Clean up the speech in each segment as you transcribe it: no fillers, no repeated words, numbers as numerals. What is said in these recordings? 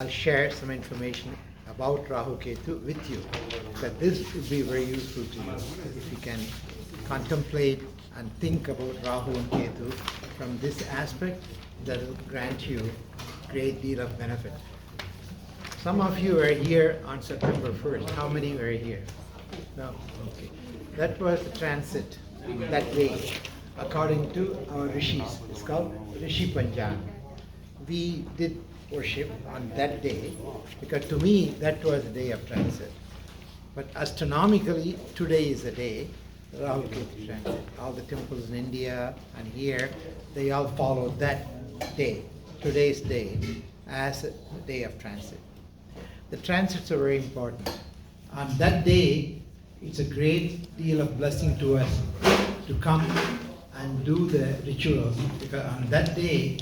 I'll share some information about Raahu Kethu with you. That this will be very useful to you if you can contemplate and think about Raahu and Kethu from this aspect. That will grant you a great deal of benefit. Some of you are here on September 1st. How many were here? No? Okay. That was the transit that day, according to our rishis. It's called Rishi Panchang. We did worship on that day because to me that was the day of transit. But astronomically, today is the day, Rahu Ketu transit. All the temples in India and here, they all follow that day, today's day, as a day of transit. The transits are very important. On that day, it's a great deal of blessing to us to come and do the rituals, because on that day,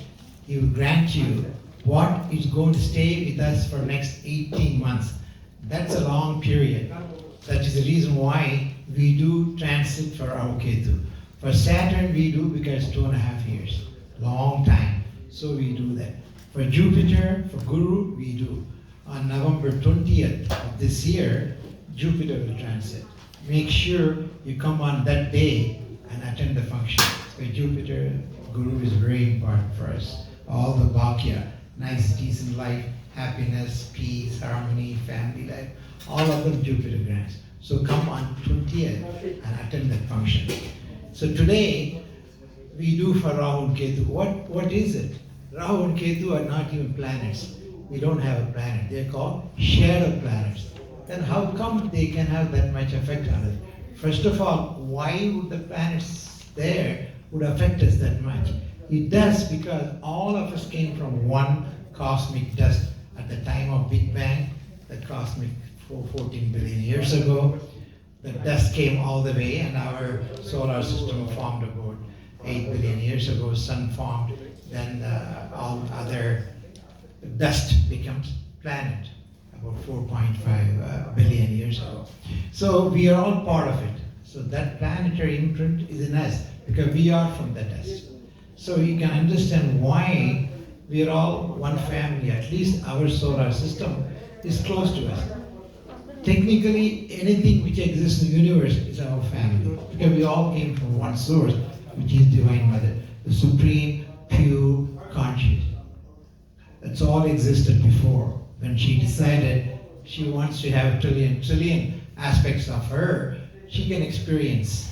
He will grant you what is going to stay with us for next 18 months. That's a long period. That is the reason why we do transit for Rahu Ketu. For Saturn we do because 2.5 years, long time. So we do that. For Jupiter, for Guru, we do. On November 20th of this year, Jupiter will transit. Make sure you come on that day and attend the function. For Jupiter, Guru is very important for us. All the Bhakya, nice, decent life, happiness, peace, harmony, family life, all of them Jupiter grants. So come on 20th and attend that function. So today, we do for Rahu and Ketu. What is it? Rahu and Ketu are not even planets. We don't have a planet. They're called shadow planets. Then how come they can have that much effect on us? First of all, why would the planets there would affect us that much? It does because all of us came from one cosmic dust at the time of Big Bang, the cosmic 14 billion years ago. The dust came all the way and our solar system formed about 8 billion years ago. Sun formed, then all other dust becomes planet about 4.5 billion years ago. So we are all part of it. So that planetary imprint is in us because we are from the dust. So you can understand why we are all one family. At least our solar system is close to us. Technically, anything which exists in the universe is our family because we all came from one source, which is Divine Mother, the supreme, pure, conscious. That's all existed before. When she decided she wants to have trillion aspects of her, she can experience.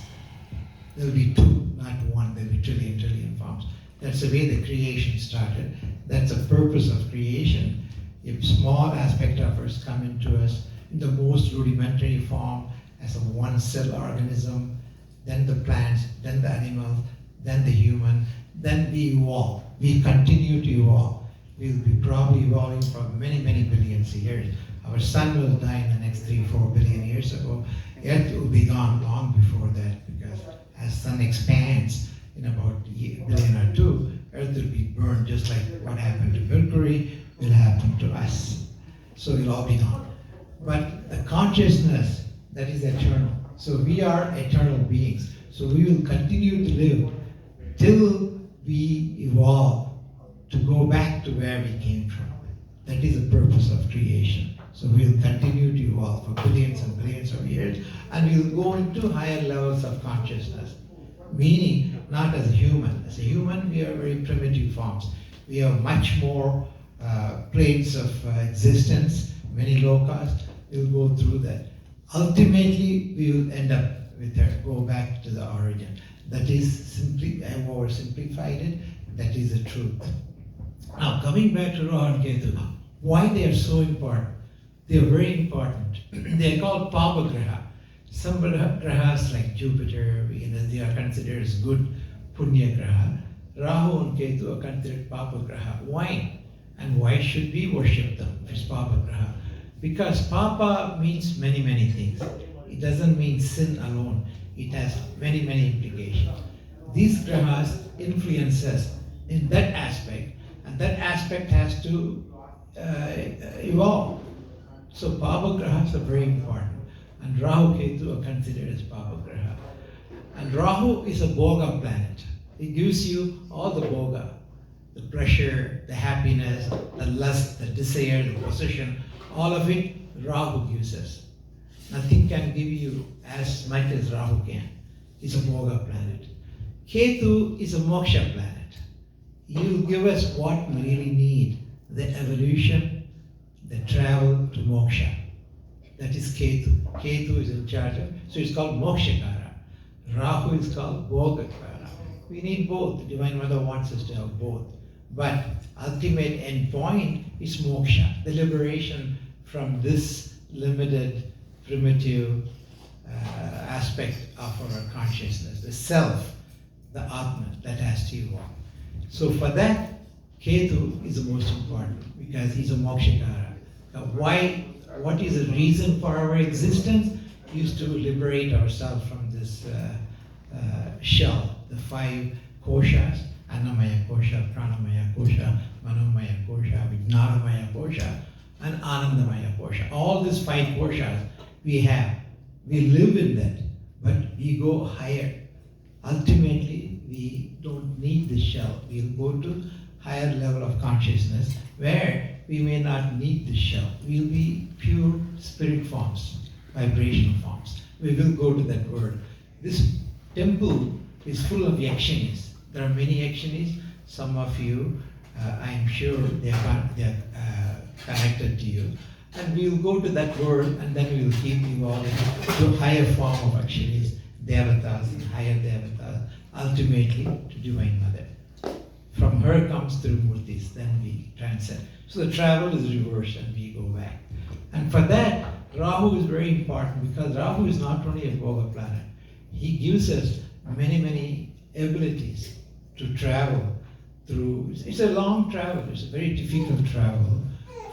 There will be two, not one. There will be trillion forms. That's the way the creation started. That's the purpose of creation. If small aspect of us come into us in the most rudimentary form as a one-cell organism, then the plants, then the animals, then the human, then we evolve. We continue to evolve. We'll be probably evolving for many, many billions of years. Our sun will die in the next 3-4 billion years ago. Earth will be gone long before that because as sun expands in about a billion or two, Earth will be burned just like what happened to Mercury will happen to us. So we'll all be gone. But the consciousness, that is eternal. So we are eternal beings. So we will continue to live till we evolve to go back to where we came from. That is the purpose of creation. So we will continue to evolve for billions and billions of years, and we will go into higher levels of consciousness. Meaning, not as a human. As a human, we are very primitive forms. We have much more planes of existence, many lokas. We will go through that. Ultimately, we will end up with go back to the origin. That is simply, I have oversimplified it. That is the truth. Now, coming back to Rahu and Ketu, why they are so important? They are very important. They are called Papa Graha. Some grahas like Jupiter, Venus, they are considered as good Punya Graha. Rahu and Ketu are considered Papa Graha. Why? And why should we worship them if it's Papa Graha? Because Papa means many, many things. It doesn't mean sin alone. It has many, many implications. These grahas influence us in that aspect, and that aspect has to evolve. So Papa Grahas are very important, and Rahu Ketu are considered as Papa Graha. And Rahu is a Bhoga planet. It gives you all the Bhoga. the pleasure, the happiness, the lust, the desire, the possession, all of it Rahu gives us. Nothing can give you as much as Rahu can. It's a Bhoga planet. Kethu is a Moksha planet. He will give us what we really need, the evolution, the travel to Moksha. That is Kethu. Kethu is in charge of, so it's called Mokshakara. Rahu is called Bhogakara. We need both. The Divine Mother wants us to have both. But ultimate end point is moksha, the liberation from this limited, primitive aspect of our consciousness, the self, the Atma that has to evolve. So for that, Kethu is the most important because he's a mokshakara. Why? What is the reason for our existence? Is to liberate ourselves from this shell, the 5 koshas, Annamaya kosha, Pranamaya kosha, Manomaya kosha, Vijnanamaya kosha, and Anandamaya kosha. All these 5 koshas we have. We live in that, but we go higher. Ultimately, we don't need the shell. We'll go to higher level of consciousness where we may not need the shell. We'll be pure spirit forms, vibrational forms. We will go to that world. This temple is full of yakshinis. There are many yakshinis. Some of you, I'm sure they are connected to you. And we will go to that world and then we will keep evolving to higher form of yakshinis, devatas, and higher devatas, ultimately to Divine Mother. From her comes through murtis, then we transcend. So the travel is reversed and we go back. And for that, Rahu is very important because Rahu is not only a Bhoga planet. He gives us many, many abilities to travel through. It's a long travel, it's a very difficult travel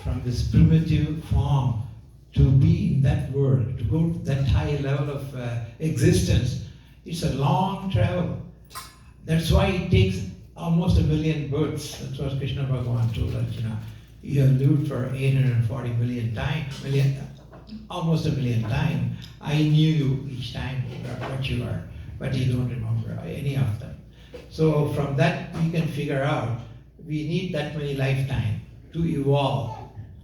from this primitive form to be in that world, to go to that high level of existence. It's a long travel. That's why it takes almost 1 million births. That's what Krishna Bhagavan told Arjuna. You have lived for 840 million times, almost 1 million times. I knew you each time what you are, but you don't remember any of them. So from that we can figure out we need that many lifetimes to evolve,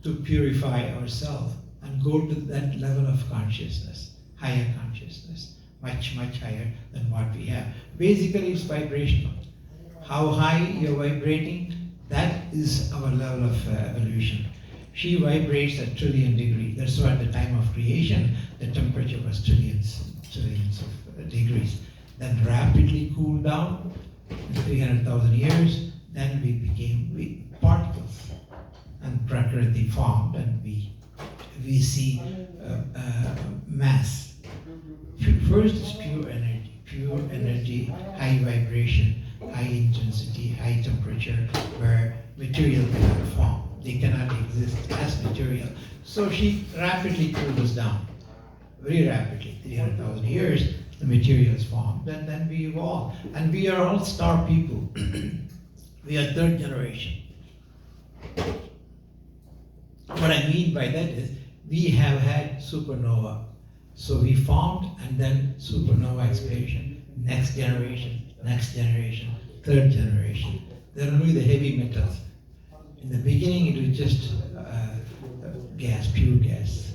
to purify ourselves and go to that level of consciousness, higher consciousness, much, much higher than what we have. Basically it's vibrational. How high you're vibrating, that is our level of evolution. She vibrates at 1 trillion degrees. That's why at the time of creation, the temperature was trillions of degrees. Then rapidly cooled down in 300,000 years. Then we became particles, and Prakriti formed, and we see mass. First is pure energy, high vibration, high intensity, high temperature, where material cannot form. They cannot exist as material. So she rapidly cooled us down, very rapidly, 300,000 years, the materials formed, and then we evolve. And we are all star people. We are 3rd generation. What I mean by that is, we have had supernova. So we formed, and then supernova explosion, next generation, 3rd generation. They're only the heavy metals. In the beginning, it was just gas, pure gas.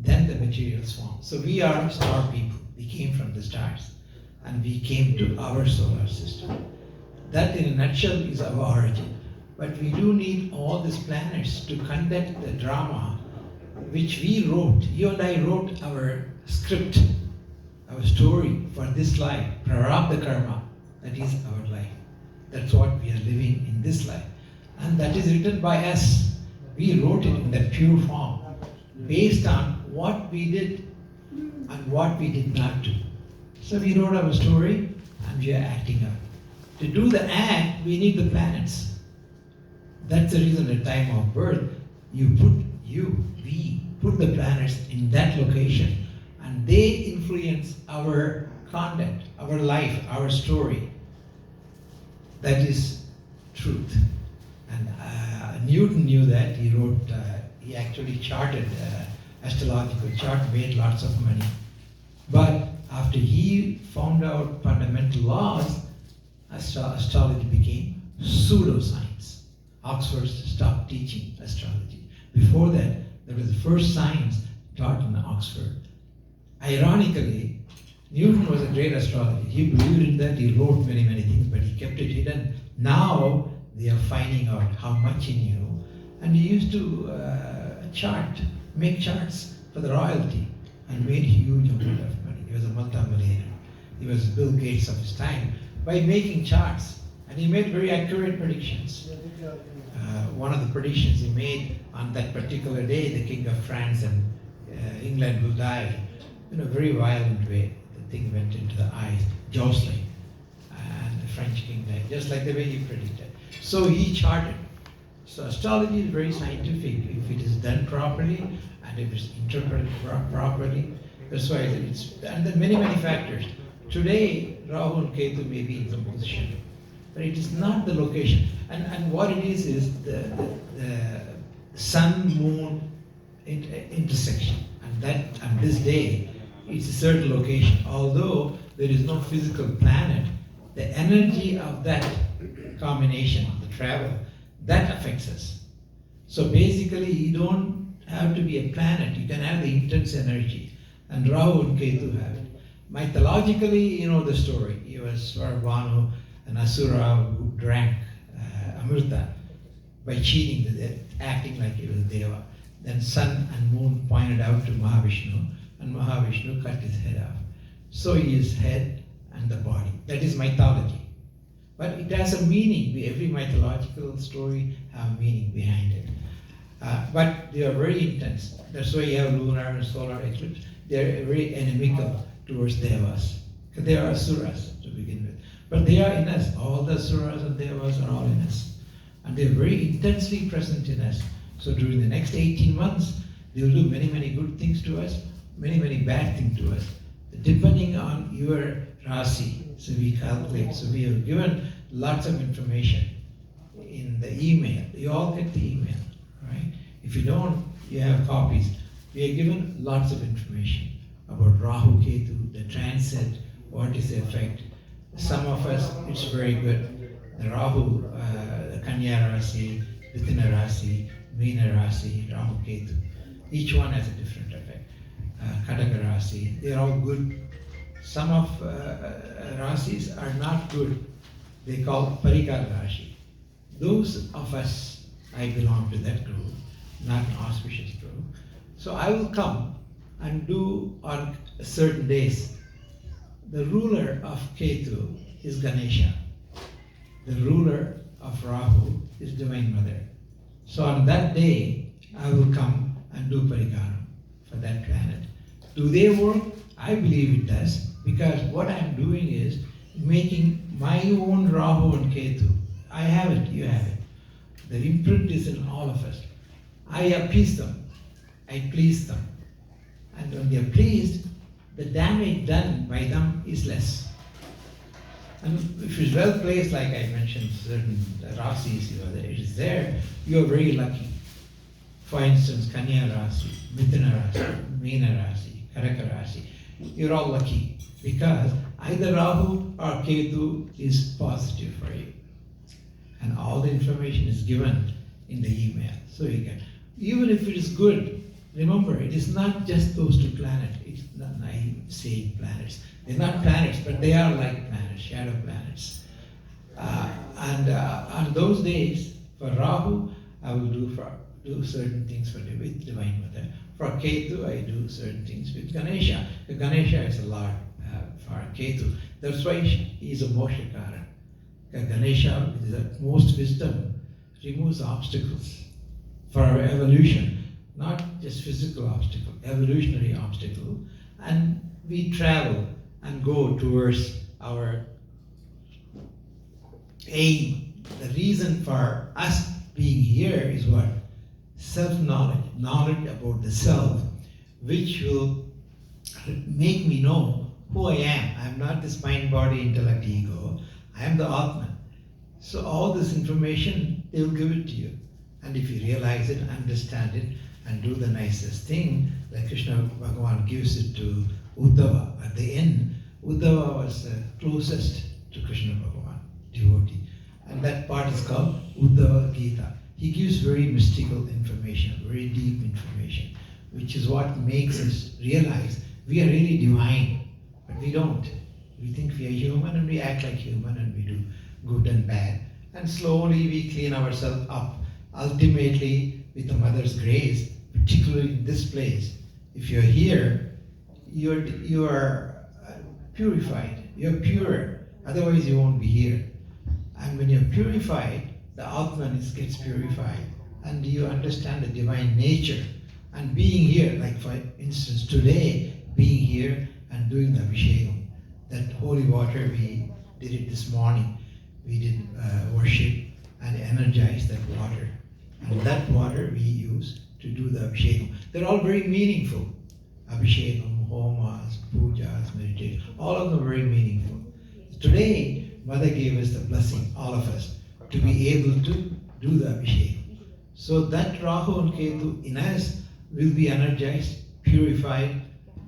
Then the materials formed. So we are star people. We came from the stars, and we came to our solar system. That, in a nutshell, is our origin. But we do need all these planets to conduct the drama which we wrote. You and I wrote our script, our story for this life, prarabdha karma. That is our life. That's what we are living in this life. And that is written by us. We wrote it in that pure form, based on what we did and what we did not do. So we wrote our story and we are acting out. To do the act, we need the planets. That's the reason at the time of birth, we put the planets in that location, and they influence our conduct, our life, our story. That is truth. And Newton knew that. He wrote, he actually charted astrological chart, made lots of money. But after he found out fundamental laws, astrology became pseudoscience. Oxford stopped teaching astrology. Before that, there was the first science taught in Oxford. Ironically, Newton was a great astrologer. He believed in that, he wrote many, many things, but he kept it hidden. Now they are finding out how much he knew. And he used to make charts for the royalty, and made huge amount of money. He was a multi-millionaire. He was Bill Gates of his time by making charts. And he made very accurate predictions. One of the predictions he made on that particular day, the King of France and England will die in a very violent way. The thing went into the eyes, jostling, and the French king died, just like the way he predicted. So he charted. So astrology is very scientific if it is done properly and if it's interpreted properly. That's why it's, and then many, many factors. Today, Raahu and Kethu may be in some position, but it is not the location. And what it is the sun-moon intersection. And that, on this day, it's a certain location. Although there is no physical planet, the energy of that combination, the travel, that affects us. So basically, you don't have to be a planet. You can have the intense energy. And Raahu and Kethu have it. Mythologically, you know the story. It was Svarabhanu, an asura who drank Amrita by cheating, acting like he was Deva. Then sun and moon pointed out to Mahavishnu, and Mahavishnu cut his head off. So he is head and the body. That is mythology. But it has a meaning. Every mythological story has a meaning behind it. But they are very intense. That's why you have lunar and solar eclipse. They are very inimical towards Devas. Because they are asuras to begin with. But they are in us. All the asuras and Devas are all in us. And they are very intensely present in us. So during the next 18 months, they will do many, many good things to us, many, many bad things to us. Depending on your Rasi. So we calculate. So we have given lots of information in the email. You all get the email, right? If you don't, you have copies. We are given lots of information about Raahu, Kethu, the transit, what is the effect. Some of us, it's very good. The Raahu, the Kanya Rasi, Mithuna Rasi, Meena Rasi, Raahu, Kethu. Each one has a different effect. Kataka Rasi, they're all good. Some of Rasis are not good. They call Parikar Rashi. Those of us, I belong to that group, not an auspicious group. So I will come and do on certain days. The ruler of Kethu is Ganesha. The ruler of Raahu is Divine Mother. So on that day, I will come and do Parikaram for that planet. Do they work? I believe it does, because what I'm doing is making my own Raahu and Kethu. I have it, you have it. The imprint is in all of us. I appease them. I please them. And when they are pleased, the damage done by them is less. And if it's well placed, like I mentioned, certain Rasis, it is there, you are very lucky. For instance, Kanya Rasi, Mithuna Rasi, Meena Rasi, Karaka Rasi, you're all lucky because either Raahu or Kethu is positive for you. And all the information is given in the email. So you can, even if it is good, remember, it is not just those two planets. It's not, I'm saying planets. They're not planets, but they are like planets, shadow planets. And on those days, for Raahu, I will do certain things with Divine Mother. For Kethu, I do certain things with Ganesha. The Ganesha is a Lord for Kethu. That's why he is a Moksha-kara. Ganesha, with the most wisdom, removes obstacles for our evolution. Not just physical obstacle, evolutionary obstacle. And we travel and go towards our aim. The reason for us being here is what? Self-knowledge, knowledge about the self, which will make me know who I am. I'm not this mind, body, intellect, ego. I am the Atman. So all this information, they will give it to you. And if you realize it, understand it, and do the nicest thing, like Krishna Bhagavan gives it to Uddhava. At the end, Uddhava was the closest to Krishna Bhagavan, devotee. and that part is called Uddhava Gita. He gives very mystical information, very deep information, which is what makes us realize we are really divine, but we don't. We think we are human and we act like human and we do good and bad. And slowly we clean ourselves up. Ultimately, with the Mother's grace, particularly in this place, if you're here, you are purified, you're pure, otherwise you won't be here. And when you're purified, the Atman gets purified, and you understand the divine nature. And being here, like for instance today, being here and doing the Abhishekam, that holy water, we did it this morning. We did worship and energize that water. And that water we use to do the Abhishekam. They're all very meaningful. Abhishekam, homas, pujas, meditation, all of them very meaningful. Today, Mother gave us the blessing, all of us, to be able to do the Abhishekam. So that Raahu and Kethu in us will be energized, purified,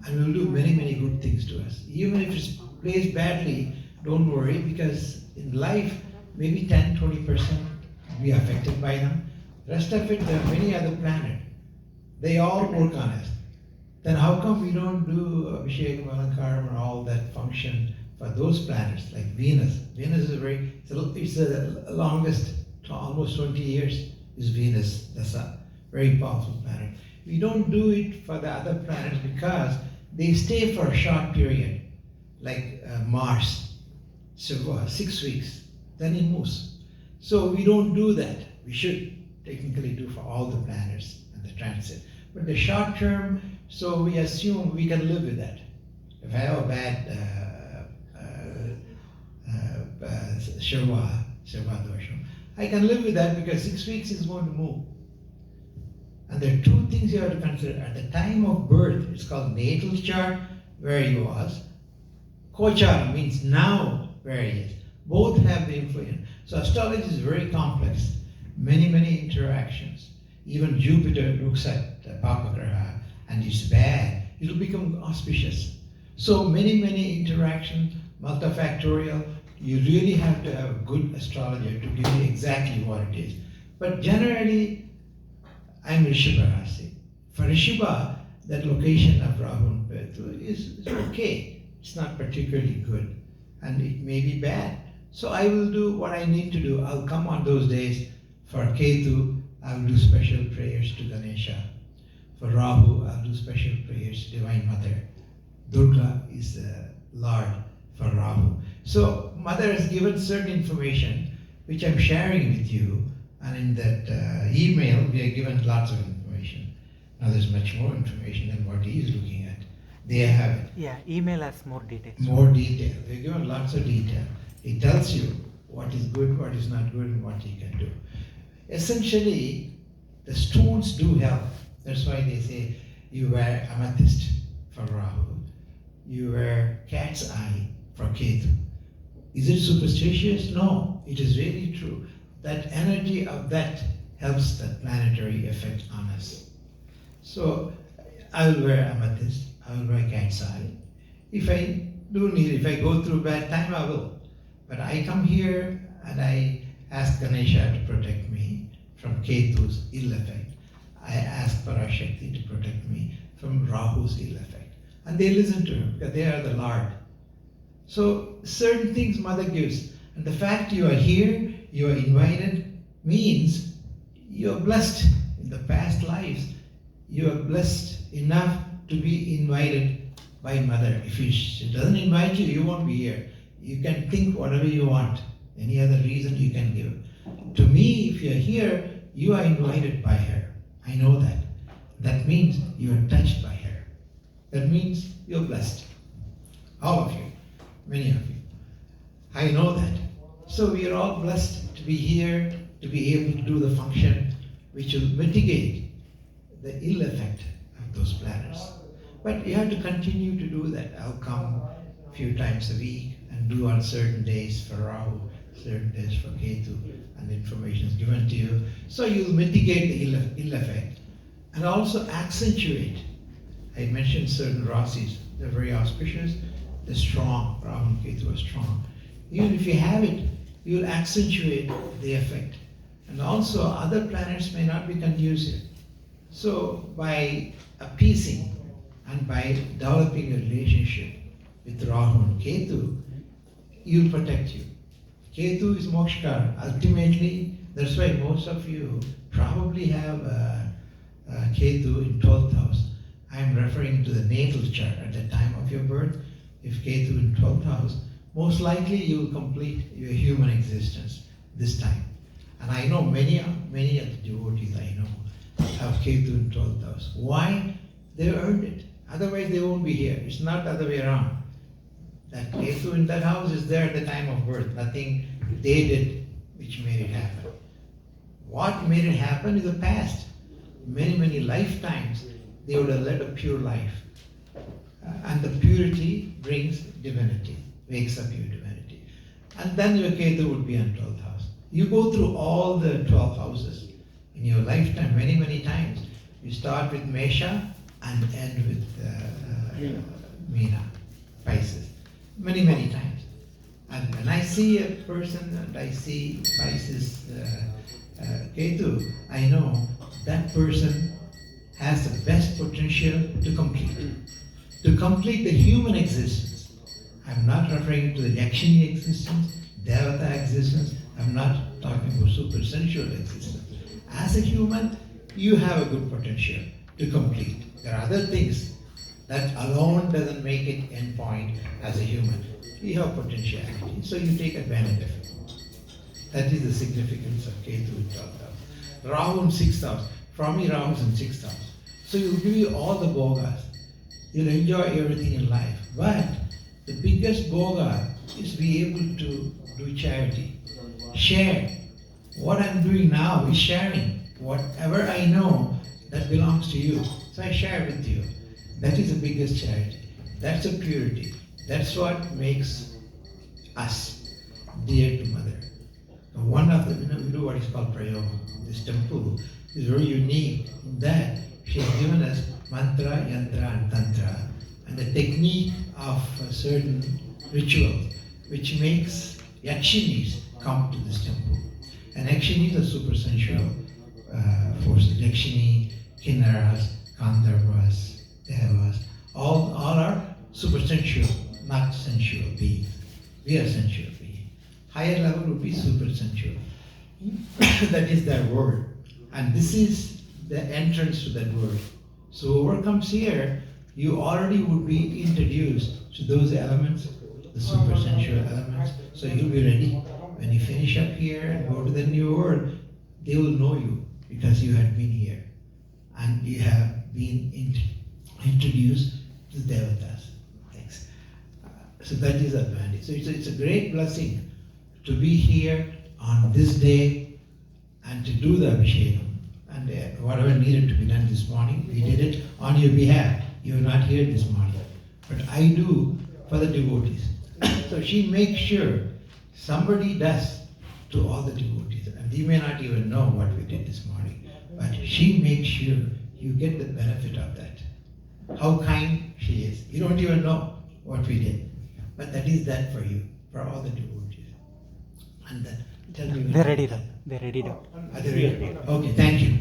and will do many, many good things to us. Even if it's placed badly, don't worry, because in life, maybe 10-20% be affected by them. Rest of it, there are many other planets. They all work on us. Then how come we don't do Abhishekam, Alankaram, and all that function for those planets, like Venus? Venus is it's the longest, almost 20 years is Venus. That's a very powerful planet. We don't do it for the other planets because they stay for a short period, like Mars, so 6 weeks, then it moves. So we don't do that. We should technically do for all the planets and the transit. But the short term, so we assume we can live with that. If I have a bad Shiva dosham, I can live with that because 6 weeks is going to move. And there are two things you have to consider. At the time of birth, it's called natal chart, where he was. Kochara means now where he is. Both have the influence. So astrology is very complex. Many, many interactions. Even Jupiter looks at Papagraha and it's bad. It will become auspicious. So many, many interactions, multifactorial. You really have to have a good astrologer to give you exactly what it is. But generally, I'm Rishabha Rasi. For Rishabha, that location of Raahu and Kethu is okay. It's not particularly good. And it may be bad. So I will do what I need to do. I'll come on those days. For Kethu, I'll do special prayers to Ganesha. For Raahu, I'll do special prayers to Divine Mother. Durga is the Lord for Raahu. So Mother has given certain information which I'm sharing with you, and in that email we are given lots of information. Now there's much more information than what he is looking at. They have it. Yeah, email has more details. More detail. They're given lots of detail. It tells you what is good, what is not good, and what you can do. Essentially, the stones do help. That's why they say you wear amethyst for Raahu, you wear cat's eye for Kethu. Is it superstitious? No, it is really true. That energy of that helps that planetary effect on us. So I will wear amethyst, I will wear cat's eye. If I do need, if I go through bad time, I will. But I come here and I ask Ganesha to protect me from Kethu's ill effect. I ask Parashakti to protect me from Rahu's ill effect. And they listen to him because they are the Lord. So certain things Mother gives. And the fact you are here, you are invited, means you are blessed in the past lives. You are blessed enough to be invited by Mother. If she doesn't invite you, you won't be here. You can think whatever you want. Any other reason you can give. To me, if you're here, you are invited by her. I know that. That means you are touched by her. That means you're blessed. All of you. Many of you. I know that. So we are all blessed to be here, to be able to do the function which will mitigate the ill effect of those planets. But you have to continue to do that. I'll come a few times a week and do on certain days for Raahu, certain days for Kethu, and the information is given to you. So you'll mitigate the ill effect and also accentuate. I mentioned certain rasis. They're very auspicious. They're strong. Raahu and Kethu are strong. Even if you have it, you'll accentuate the effect. And also, other planets may not be conducive. So, by appeasing and by developing a relationship with Rahu and Kethu, you'll protect you. Kethu is Mokshkar. Ultimately, that's why most of you probably have Kethu in 12th house. I'm referring to the natal chart at the time of your birth. If Kethu in 12th house, most likely you will complete your human existence this time. And I know many of the devotees I know have Kethu in 12th house. Why? They earned it. Otherwise they won't be here. It's not the other way around. That Kethu in that house is there at the time of birth. Nothing they did which made it happen. What made it happen is the past. Many lifetimes they would have led a pure life. And the purity brings divinity, wakes up your divinity. And then your Kethu would be on 12th house. You go through all the 12 houses in your lifetime many times. You start with Mesha and end with Meena, Pisces. Many times. And when I see a person and I see Pisces Kethu, I know that person has the best potential to complete. To complete the human existence. I'm not referring to the Yakshini existence, Devata existence. I'm not talking about super sensual existence. As a human, you have a good potential to complete. There are other things that alone doesn't make it end point as a human. You have potentiality, so you take advantage of it. That is the significance of Kethu in 12th house. Rahu in 6th house. For me, Rahu is in 6th house. So he will give you all the bhogas. You'll enjoy everything in life. But the biggest bhoga is be able to do charity. Share. What I'm doing now is sharing. Whatever I know, that belongs to you. So I share with you. That is the biggest charity. That's a purity. That's what makes us dear to Mother. One of the, we do what is called prayoga. This temple is very unique in that she has given us mantra, yantra and tantra and the technique of certain rituals which makes Yakshinis come to this temple. And Yakshinis are super sensual forces. Yakshini, Kinnaras, Gandharvas, Devas, all are super sensual, not sensual beings. We are sensual beings. Higher level would be super sensual. That is their word. And this is the entrance to that word. So whoever comes here, you already would be introduced to those elements, the super sensual elements. So you'll be ready. When you finish up here and go to the new world, they will know you because you had been here. And you have been introduced to the Devatas. Thanks. So that is the advantage. So it's a great blessing to be here on this day and to do the Abhishekam. And whatever needed to be done this morning, we did it on your behalf. You are not here this morning. But I do for the devotees. So she makes sure somebody does to all the devotees. And they may not even know what we did this morning. But she makes sure you get the benefit of that. How kind she is. You don't even know what we did. But that is that for you, for all the devotees. And tell me. They're ready, Doc. They're ready, Doc. Are they ready? Okay, thank you.